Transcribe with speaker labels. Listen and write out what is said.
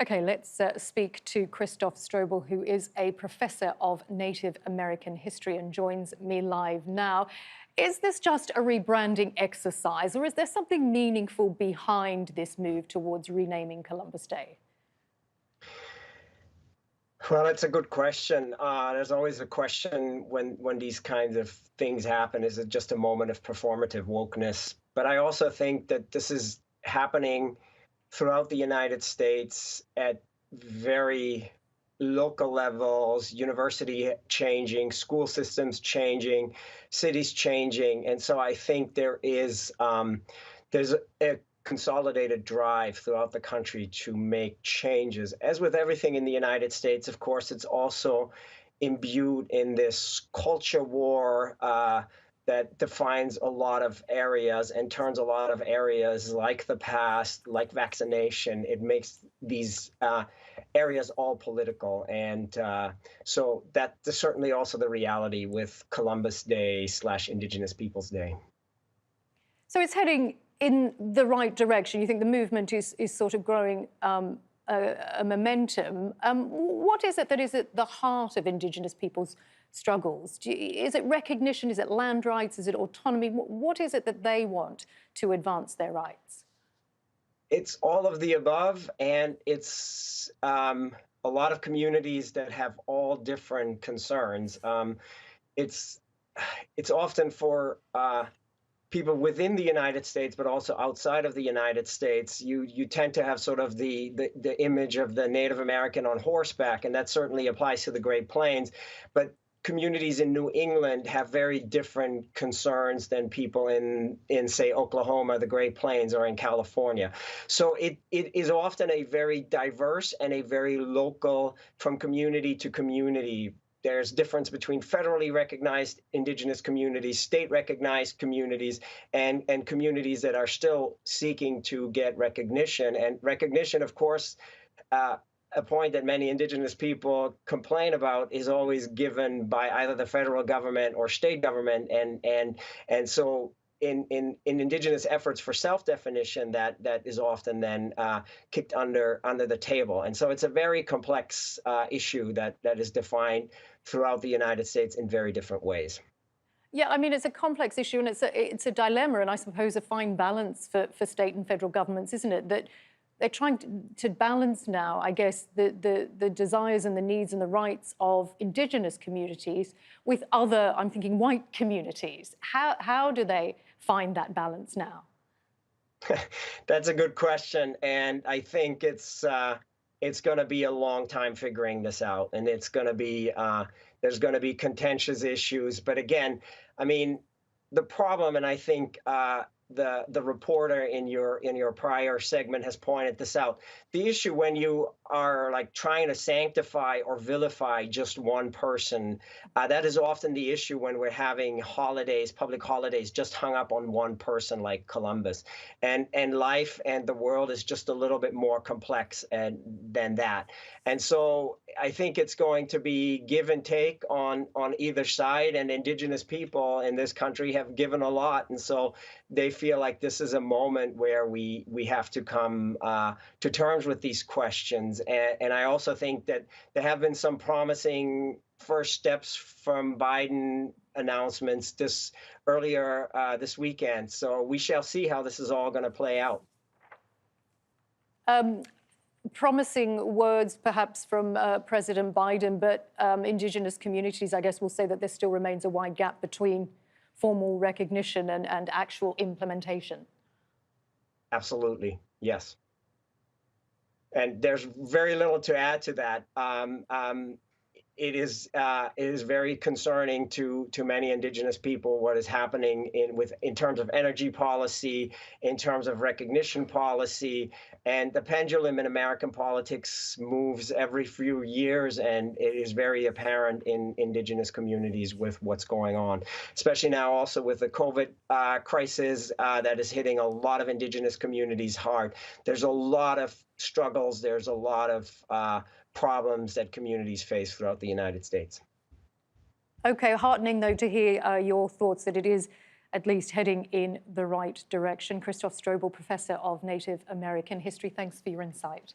Speaker 1: Okay, let's speak to Christoph Strobel, who is a professor of Native American history and joins me live now. Is this just a rebranding exercise, or is there something meaningful behind this move towards renaming Columbus Day?
Speaker 2: Well, it's a good question. There's always a question when these kinds of things happen. Is it just a moment of performative wokeness? But I also think that this is happening throughout the United States at very local levels, university changing, school systems changing, cities changing. And so I think there's a consolidated drive throughout the country to make changes. As with everything in the United States, of course, it's also imbued in this culture war that defines a lot of areas and turns a lot of areas like the past, like vaccination. It makes these areas all political. And so that's certainly also the reality with Columbus Day / Indigenous Peoples Day.
Speaker 1: So it's heading in the right direction. You think the movement is sort of growing a momentum. What is it that is at the heart of Indigenous people's struggles? Is it recognition? Is it land rights? Is it autonomy? What is it that they want to advance their rights?
Speaker 2: It's all of the above, and it's a lot of communities that have all different concerns. It's often for people within the United States, but also outside of the United States. You tend to have sort of the image of the Native American on horseback, and that certainly applies to the Great Plains. But communities in New England have very different concerns than people in say, Oklahoma, the Great Plains, or in California. So it is often a very diverse and a very local, from community to community. There's difference between federally recognized Indigenous communities, state-recognized communities, and communities that are still seeking to get recognition. And recognition, of course, a point that many Indigenous people complain about, is always given by either the federal government or state government. And so in Indigenous efforts for self-definition, that is often then kicked under the table. And so it's a very complex issue that is defined throughout the United States in very different ways.
Speaker 1: Yeah, I mean, it's a complex issue, and it's a dilemma, and I suppose a fine balance for state and federal governments, isn't it? That they're trying to balance now, I guess, the desires and the needs and the rights of Indigenous communities with other, I'm thinking, white communities. How do they find that balance now?
Speaker 2: That's a good question, and I think it's going to be a long time figuring this out, and it's going to be there's going to be contentious issues. But again, I mean, the problem, and I think the reporter in your prior segment has pointed this out. The issue when you are like trying to sanctify or vilify just one person, that is often the issue when we're having holidays, public holidays, just hung up on one person like Columbus. And life and the world is just a little bit more complex than that. And so I think it's going to be give and take on either side, and Indigenous people in this country have given a lot. And so they feel like this is a moment where we have to come to terms with these questions. And I also think that there have been some promising first steps from Biden announcements earlier this weekend. So we shall see how this is all going to play out.
Speaker 1: Promising words, perhaps, from President Biden, but Indigenous communities, I guess, will say that there still remains a wide gap between formal recognition and actual implementation.
Speaker 2: Absolutely, yes. And there's very little to add to that. It is very concerning to many Indigenous people what is happening in terms of energy policy, in terms of recognition policy, and the pendulum in American politics moves every few years, and it is very apparent in Indigenous communities with what's going on, especially now also with the COVID crisis that is hitting a lot of Indigenous communities hard. There's a lot of struggles. There's a lot of problems that communities face throughout the United States.
Speaker 1: Okay, heartening, though, to hear your thoughts that it is at least heading in the right direction. Christoph Strobel, Professor of Native American History, thanks for your insight.